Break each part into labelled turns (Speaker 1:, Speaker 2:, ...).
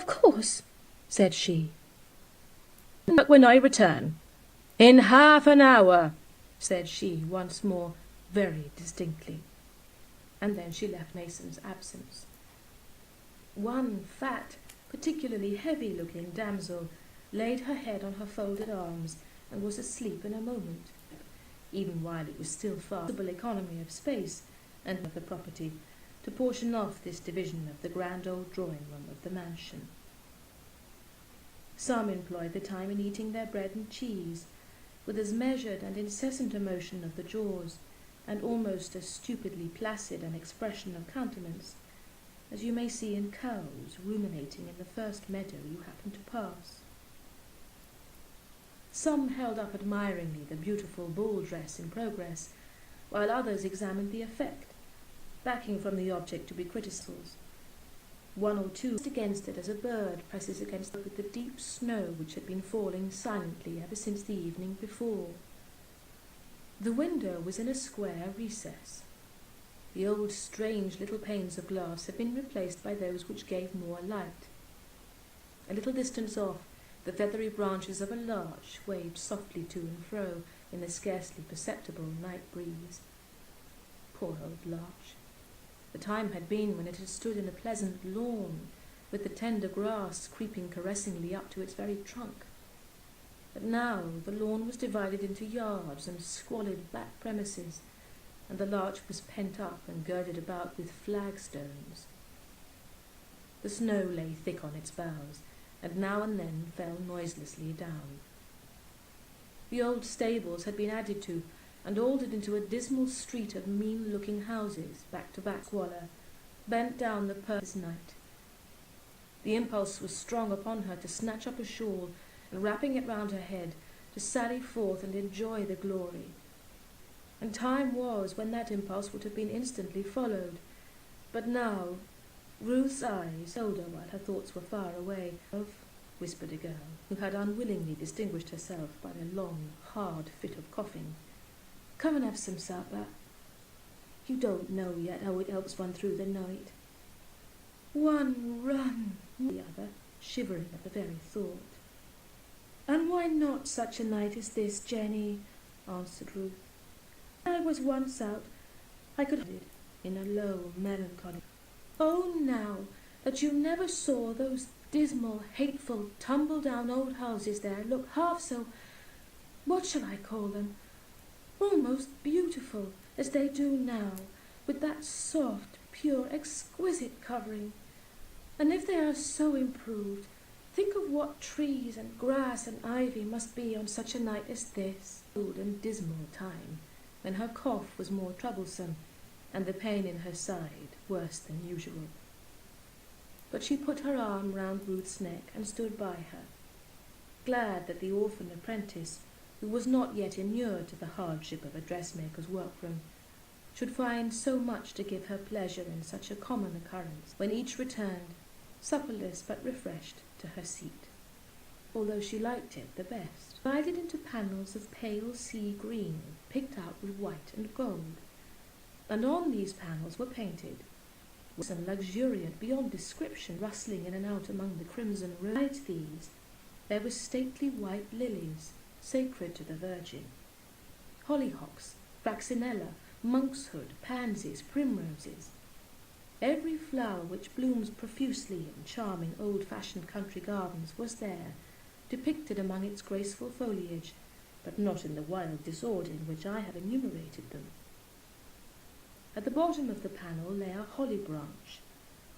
Speaker 1: "Of course," said she. "But when I return." "In half an hour," said she once more, very distinctly. And then she left Nason's absence. One fat, particularly heavy-looking damsel laid her head on her folded arms and was asleep in a moment, even while it was still possible economy of space and of the property to portion off this division of the grand old drawing-room of the mansion. Some employed the time in eating their bread and cheese, with as measured and incessant a motion of the jaws, and almost as stupidly placid an expression of countenance, as you may see in cows ruminating in the first meadow you happen to pass. Some held up admiringly the beautiful ball dress in progress, while others examined the effect, backing from the object to be criticized. One or two pressed against it as a bird presses against it with the deep snow which had been falling silently ever since the evening before. The window was in a square recess. The old strange little panes of glass had been replaced by those which gave more light. A little distance off, the feathery branches of a larch waved softly to and fro in the scarcely perceptible night breeze. Poor old larch! The time had been when it had stood in a pleasant lawn, with the tender grass creeping caressingly up to its very trunk. But now the lawn was divided into yards and squalid back premises, and the larch was pent up and girded about with flagstones. The snow lay thick on its boughs, and now and then fell noiselessly down. The old stables had been added to, and altered into a dismal street of mean-looking houses, back-to-back squalor, bent down the purpose night. The impulse was strong upon her to snatch up a shawl, and wrapping it round her head, to sally forth and enjoy the glory. And time was when that impulse would have been instantly followed. But now, Ruth's eyes told her while her thoughts were far away. "Of," whispered a girl, who had unwillingly distinguished herself by a long, hard fit of coughing. "Come and have some supper. You don't know yet how it helps one through the night." "One run," the other, shivering at the very thought. "And why not such a night as this, Jenny?" answered Ruth. "I was once out, I could," in a low, melancholy. "Oh, now that you never saw those dismal, hateful, tumble-down old houses there look half so, what shall I call them, almost beautiful as they do now, with that soft, pure, exquisite covering. And if they are so improved, think of what trees and grass and ivy must be on such a night as this." Cold and dismal time, when her cough was more troublesome, and the pain in her side worse than usual. But she put her arm round Ruth's neck and stood by her, glad that the orphan apprentice, who was not yet inured to the hardship of a dressmaker's workroom, should find so much to give her pleasure in such a common occurrence, when each returned, supperless but refreshed, to her seat, although she liked it the best, divided into panels of pale sea green, picked out with white and gold, and on these panels were painted, some luxuriant beyond description, rustling in and out among the crimson roses. Besides these, there were stately white lilies, sacred to the Virgin, hollyhocks, fraxinella, monkshood, pansies, primroses. Every flower which blooms profusely in charming old-fashioned country gardens was there, depicted among its graceful foliage, but not in the wild disorder in which I have enumerated them. At the bottom of the panel lay a holly branch,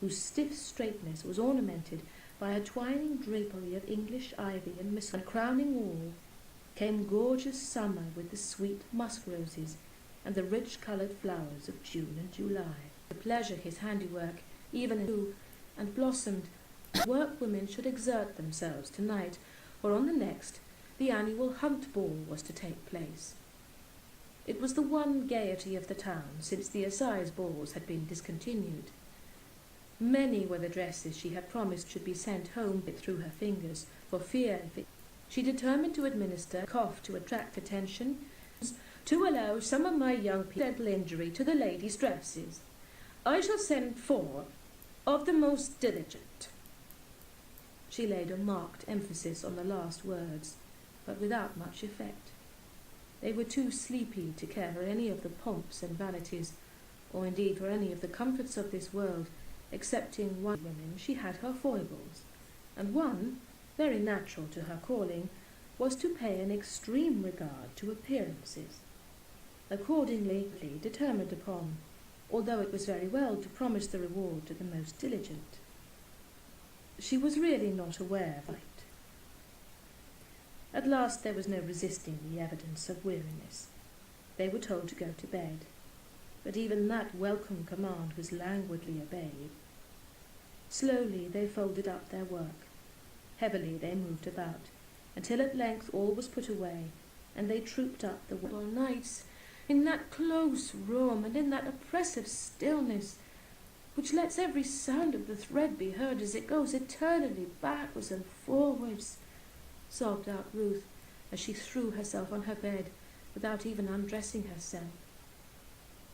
Speaker 1: whose stiff straightness was ornamented by a twining drapery of English ivy and mistletoe, and crowning all came gorgeous summer with the sweet musk roses and the rich-coloured flowers of June and July. The pleasure his handiwork even grew and blossomed. Workwomen should exert themselves tonight, for on the next the annual hunt ball was to take place. It was the one gaiety of the town since the assize balls had been discontinued. Many were the dresses she had promised should be sent home through her fingers, for fear she determined to administer a cough to attract attention, to allow some of my young people dental injury to the ladies' dresses. I shall send 4 of the most diligent. She laid a marked emphasis on the last words, but without much effect. They were too sleepy to care for any of the pomps and vanities, or indeed for any of the comforts of this world, excepting one woman. She had her foibles, and one, very natural to her calling, was to pay an extreme regard to appearances. Accordingly, determined upon, although it was very well to promise the reward to the most diligent. She was really not aware of it. At last there was no resisting the evidence of weariness. They were told to go to bed, but even that welcome command was languidly obeyed. Slowly they folded up their work. Heavily they moved about, until at length all was put away, and they trooped up the nights in that close room and in that oppressive stillness which lets every sound of the thread be heard as it goes eternally backwards and forwards, sobbed out Ruth as she threw herself on her bed without even undressing herself.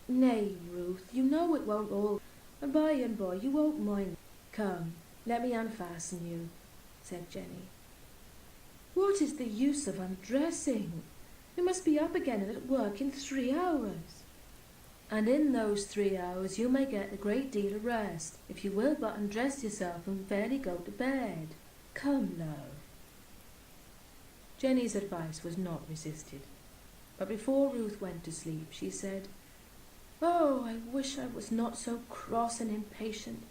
Speaker 1: Nay, Ruth, you know it won't all, and by you won't mind. Come, let me unfasten you, said Jenny. What is the use of undressing? You must be up again and at work in 3 hours. And in those 3 hours you may get a great deal of rest, if you will but undress yourself and fairly go to bed. Come, love. Jenny's advice was not resisted, but before Ruth went to sleep she said, "Oh, I wish I was not so cross and impatient.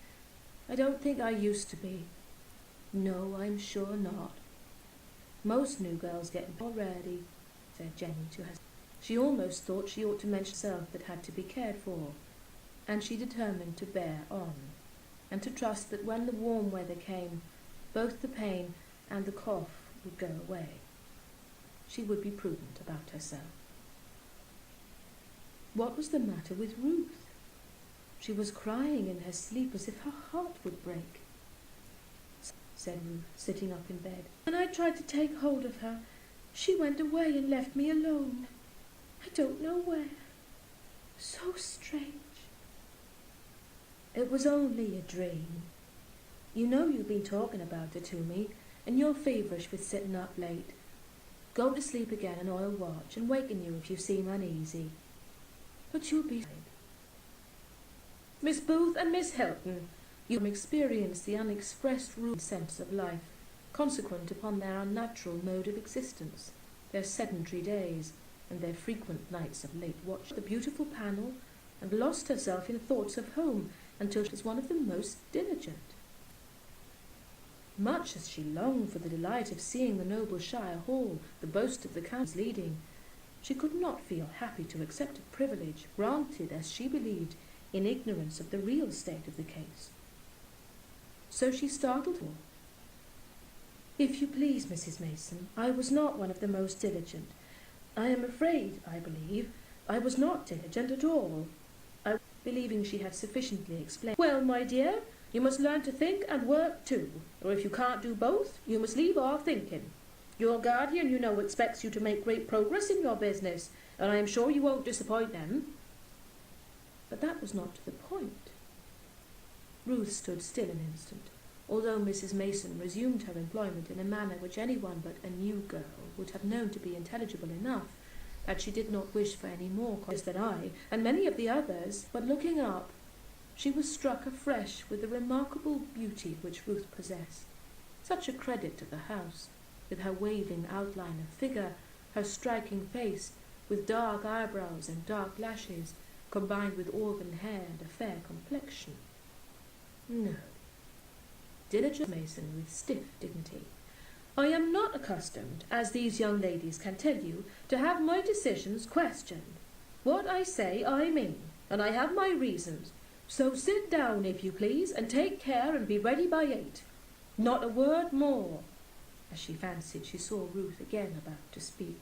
Speaker 1: I don't think I used to be." "No, I'm sure not. Most new girls get already," said Jenny to herself. She almost thought she ought to mention herself that had to be cared for, and she determined to bear on, and to trust that when the warm weather came, both the pain and the cough would go away. She would be prudent about herself. What was the matter with Ruth? She was crying in her sleep as if her heart would break, said Ruth, sitting up in bed. When I tried to take hold of her, she went away and left me alone. I don't know where. So strange. It was only a dream. You know you've been talking about it to me, and you're feverish with sitting up late. Go to sleep again and I'll watch and waken you if you seem uneasy. But you'll be fine. Miss Booth and Miss Hilton, you experience the unexpressed rude sense of life, consequent upon their unnatural mode of existence, their sedentary days, and their frequent nights of late watch. The beautiful panel, and lost herself in thoughts of home until she was one of the most diligent. Much as she longed for the delight of seeing the noble Shire Hall, the boast of the Count's leading, she could not feel happy to accept a privilege granted, as she believed, in ignorance of the real state of the case. So she startled her. "If you please, Mrs. Mason, I was not one of the most diligent. I am afraid, I believe, I was not diligent at all." Believing she had sufficiently explained. "Well, my dear, you must learn to think and work too, or if you can't do both, you must leave off thinking. Your guardian, you know, expects you to make great progress in your business, and I am sure you won't disappoint them." But that was not to the point. Ruth stood still an instant, although Mrs. Mason resumed her employment in a manner which anyone but a new girl would have known to be intelligible enough, that she did not wish for any more than I, and many of the others. But looking up, she was struck afresh with the remarkable beauty which Ruth possessed, such a credit to the house, with her waving outline of figure, her striking face, with dark eyebrows and dark lashes, combined with auburn hair and a fair complexion. No. Diligent Mason with stiff dignity. "I am not accustomed, as these young ladies can tell you, to have my decisions questioned. What I say I mean, and I have my reasons. So sit down, if you please, and take care and be ready by 8. Not a word more," as she fancied she saw Ruth again about to speak.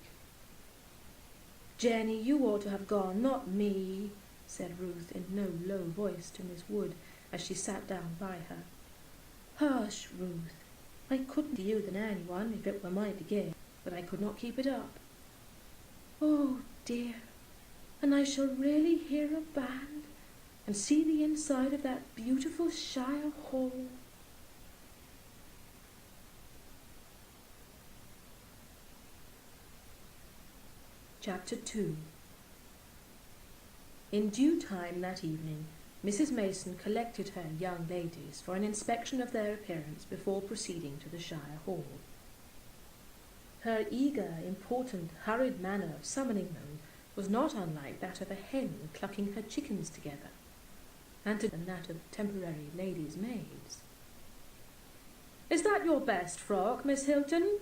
Speaker 1: "Jenny, you ought to have gone, not me," said Ruth in no low voice to Miss Wood, as she sat down by her. "Hush, Ruth. I couldn't do you than anyone, if it were mine to give, but I could not keep it up. Oh, dear, and I shall really hear a band, and see the inside of that beautiful Shire Hall." Chapter 2. In due time that evening, Mrs. Mason collected her young ladies for an inspection of their appearance before proceeding to the Shire Hall. Her eager, important, hurried manner of summoning them was not unlike that of a hen clucking her chickens together, and than that of temporary ladies' maids. "Is that your best frock, Miss Hilton?"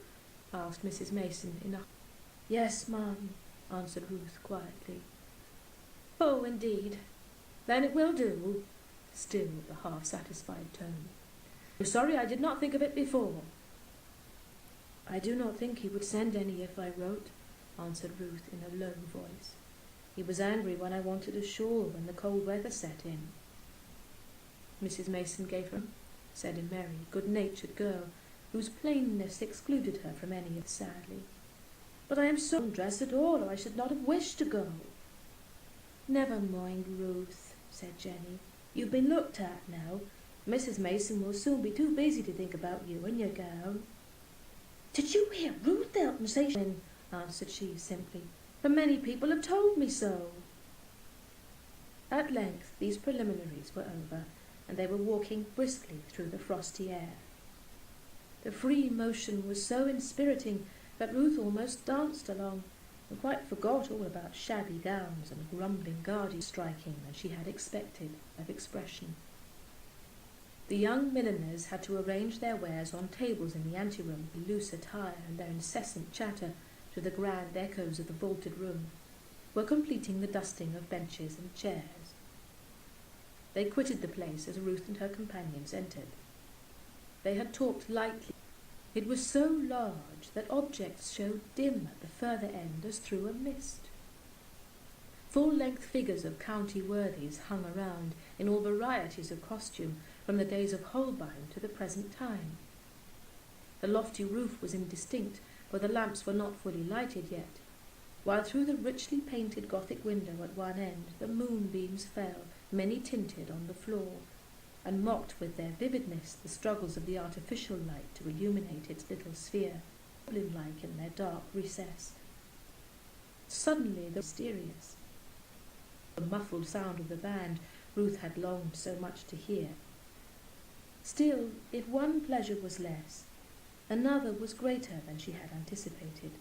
Speaker 1: asked Mrs. Mason in a... "Yes, ma'am," answered Ruth quietly. "Oh, indeed. Then it will do," still with a half-satisfied tone. "I'm sorry I did not think of it before." "I do not think he would send any if I wrote," answered Ruth in a low voice. "He was angry when I wanted a shawl when the cold weather set in." Mrs. Mason gave her, said a merry, good-natured girl, whose plainness excluded her from any of sadly. "But I am so undressed at all, or I should not have wished to go." "Never mind, Ruth," said Jenny. "You've been looked at now. Mrs. Mason will soon be too busy to think about you and your gown." "Did you hear Ruth Hilton say so?" answered she simply. "But many people have told me so." At length these preliminaries were over, and they were walking briskly through the frosty air. The free motion was so inspiriting that Ruth almost danced along, and quite forgot all about shabby gowns and grumbling guardians striking as she had expected of expression. The young milliners had to arrange their wares on tables in the anteroom, the loose attire and their incessant chatter, to the grand echoes of the vaulted room, were completing the dusting of benches and chairs. They quitted the place as Ruth and her companions entered. They had talked lightly. It was so large that objects showed dim at the further end as through a mist. Full-length figures of county worthies hung around in all varieties of costume, from the days of Holbein to the present time. The lofty roof was indistinct, for the lamps were not fully lighted yet, while through the richly painted Gothic window at one end the moonbeams fell, many-tinted, on the floor, and mocked with their vividness the struggles of the artificial light to illuminate its little sphere, goblin-like in their dark recess. Suddenly the mysterious, the muffled sound of the band Ruth had longed so much to hear. Still, if one pleasure was less, another was greater than she had anticipated.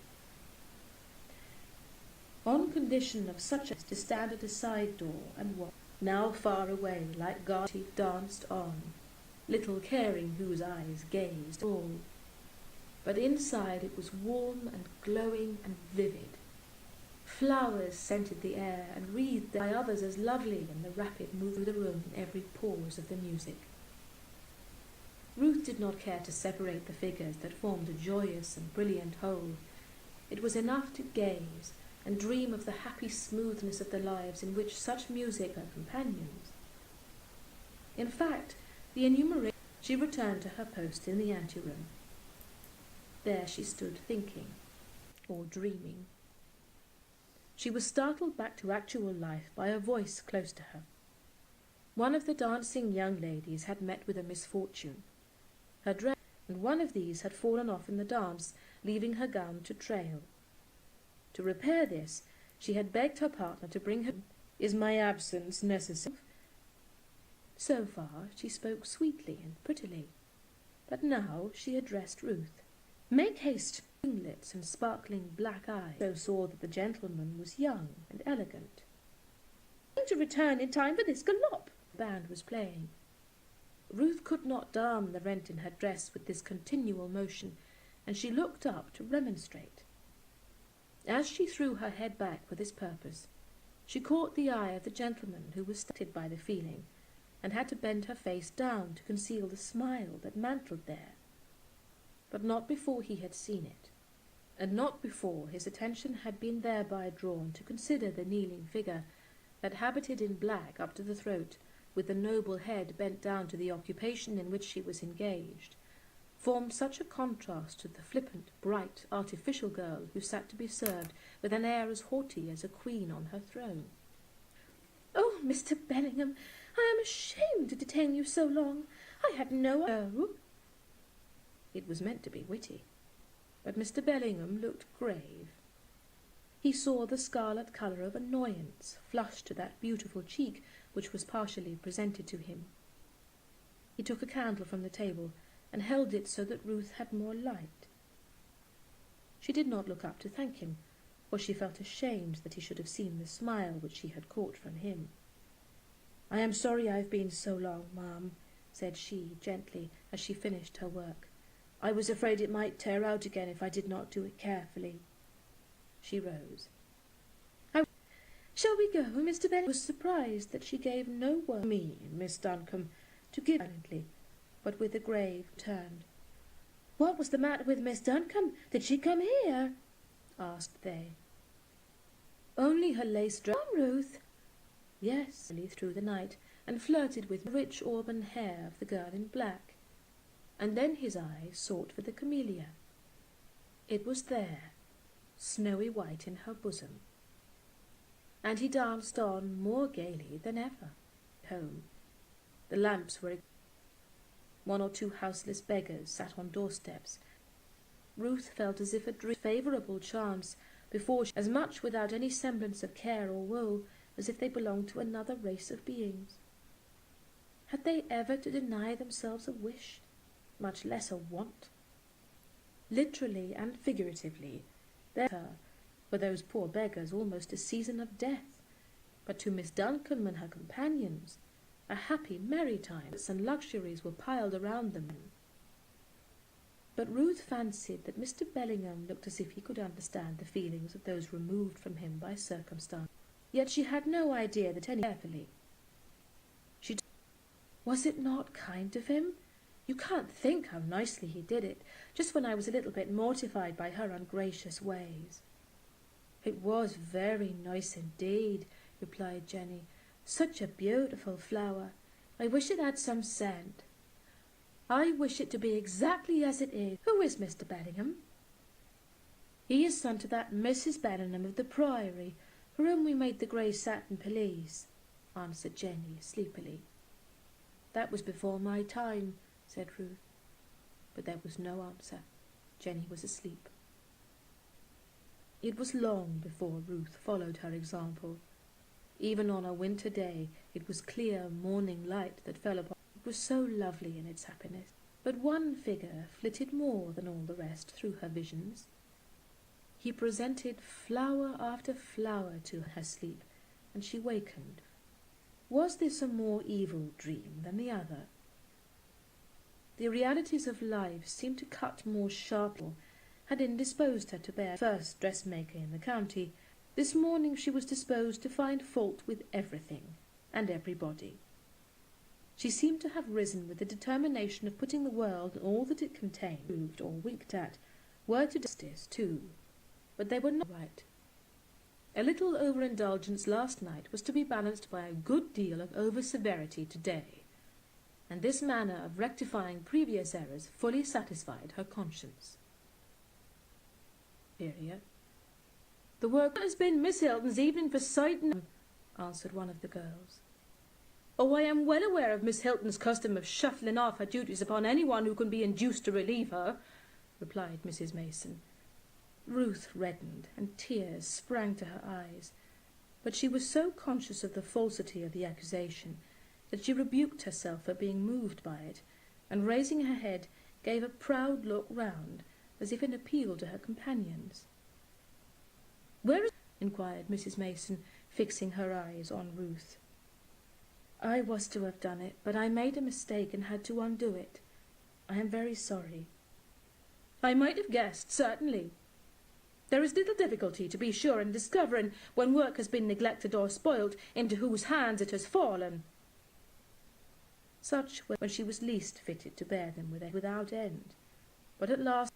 Speaker 1: On condition of such as to stand at a side door and watch, now far away like Garty danced on, little caring whose eyes gazed all. But inside it was warm and glowing and vivid. Flowers scented the air and wreathed by others as lovely in the rapid move of the room in every pause of the music. Ruth did not care to separate the figures that formed a joyous and brilliant whole. It was enough to gaze and dream of the happy smoothness of the lives in which such music are companions. In fact, the enumeration, she returned to her post in the anteroom. There she stood thinking, or dreaming. She was startled back to actual life by a voice close to her. One of the dancing young ladies had met with a misfortune. Her dress, and one of these had fallen off in the dance, leaving her gown to trail. To repair this, she had begged her partner to bring her. "Is my absence necessary?" So far she spoke sweetly and prettily, but now she addressed Ruth. "Make haste!" Ringlets and sparkling black eyes so saw that the gentleman was young and elegant. "I'm to return in time for this galop." The band was playing. Ruth could not darn the rent in her dress with this continual motion, and she looked up to remonstrate. As she threw her head back for this purpose, she caught the eye of the gentleman, who was startled by the feeling, and had to bend her face down to conceal the smile that mantled there. But not before he had seen it, and not before his attention had been thereby drawn to consider the kneeling figure that, habited in black up to the throat, with the noble head bent down to the occupation in which she was engaged, formed such a contrast to the flippant, bright, artificial girl who sat to be served with an air as haughty as a queen on her throne. "Oh, Mr. Bellingham, I am ashamed to detain you so long. I had no idea." It was meant to be witty, but Mr. Bellingham looked grave. he saw the scarlet colour of annoyance flush to that beautiful cheek which was partially presented to him. He took a candle from the table and held it so that Ruth had more light. She did not look up to thank him, for she felt ashamed that he should have seen the smile which she had caught from him. "I am sorry I've been so long, ma'am," said she gently as she finished her work. "I was afraid it might tear out again if I did not do it carefully." She rose. "Shall we go, Mr. Bennet?" was surprised that she gave no word. "Me, Miss Duncombe," to give silently, but with a grave turn. "What was the matter with Miss Duncombe? Did she come here?" asked they. "Only her lace dress." "Ruth?" "Yes," through the night, and flirted with the rich auburn hair of the girl in black. And then his eye sought for the camellia. It was there, snowy white in her bosom. And he danced on more gaily than ever. Home. The lamps were... One or two houseless beggars sat on doorsteps. Ruth felt as if a favourable chance before she, as much without any semblance of care or woe as if they belonged to another race of beings. Had they ever to deny themselves a wish, much less a want? Literally and figuratively, there were those poor beggars almost a season of death, but to Miss Duncombe and her companions a happy merry time, and luxuries were piled around them. But Ruth fancied that Mr. Bellingham looked as if he could understand the feelings of those removed from him by circumstance. Yet she had no idea that any carefully. Was it not kind of him? You can't think how nicely he did it, just when I was a little bit mortified by her ungracious ways. "It was very nice indeed," replied Jenny. "Such a beautiful flower. I wish it had some scent." "I wish it to be exactly as it is. Who is Mr. Bellingham?" "He is son to that Mrs. Bellingham of the Priory, for whom we made the grey satin pelisse," answered Jenny sleepily. "That was before my time," said Ruth. But there was no answer. Jenny was asleep. It was long before Ruth followed her example. Even on a winter day it was clear morning light that fell upon it. It was so lovely in its happiness. But one figure flitted more than all the rest through her visions. He presented flower after flower to her sleep, and she wakened. Was this a more evil dream than the other? The realities of life seemed to cut more sharply, had indisposed her to bear first dressmaker in the county. This morning she was disposed to find fault with everything and everybody. She seemed to have risen with the determination of putting the world and all that it contained, moved or winked at, were to justice too, but they were not right. A little overindulgence last night was to be balanced by a good deal of over-severity today, and this manner of rectifying previous errors fully satisfied her conscience. "The work has been Miss Hilton's evening for sighting," answered one of the girls. "Oh, I am well aware of Miss Hilton's custom of shuffling off her duties upon anyone who can be induced to relieve her," replied Mrs. Mason. Ruth reddened, and tears sprang to her eyes, but she was so conscious of the falsity of the accusation that she rebuked herself for being moved by it, and raising her head, gave a proud look round, as if in appeal to her companions. "Where is—" inquired Mrs. Mason, fixing her eyes on Ruth. "I was to have done it, but I made a mistake and had to undo it. I am very sorry." "I might have guessed, certainly. There is little difficulty, to be sure, in discovering, when work has been neglected or spoilt, into whose hands it has fallen. Such when she was least fitted to bear them without end. But at last,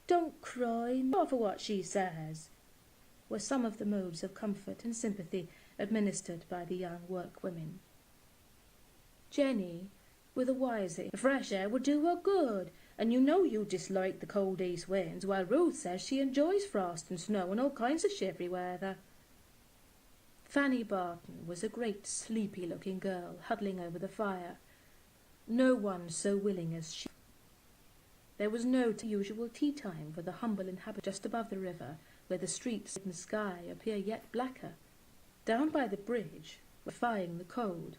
Speaker 1: "Don't cry, not for what she says," were some of the modes of comfort and sympathy administered by the young workwomen. Jenny, with a wiser, "The fresh air would do her good, and you know you dislike the cold east winds, while Ruth says she enjoys frost and snow and all kinds of shivery weather." Fanny Barton was a great sleepy-looking girl huddling over the fire. No one so willing as she. There was no usual tea time for the humble inhabitant just above the river, where the streets and sky appear yet blacker. Down by the bridge, defying the cold,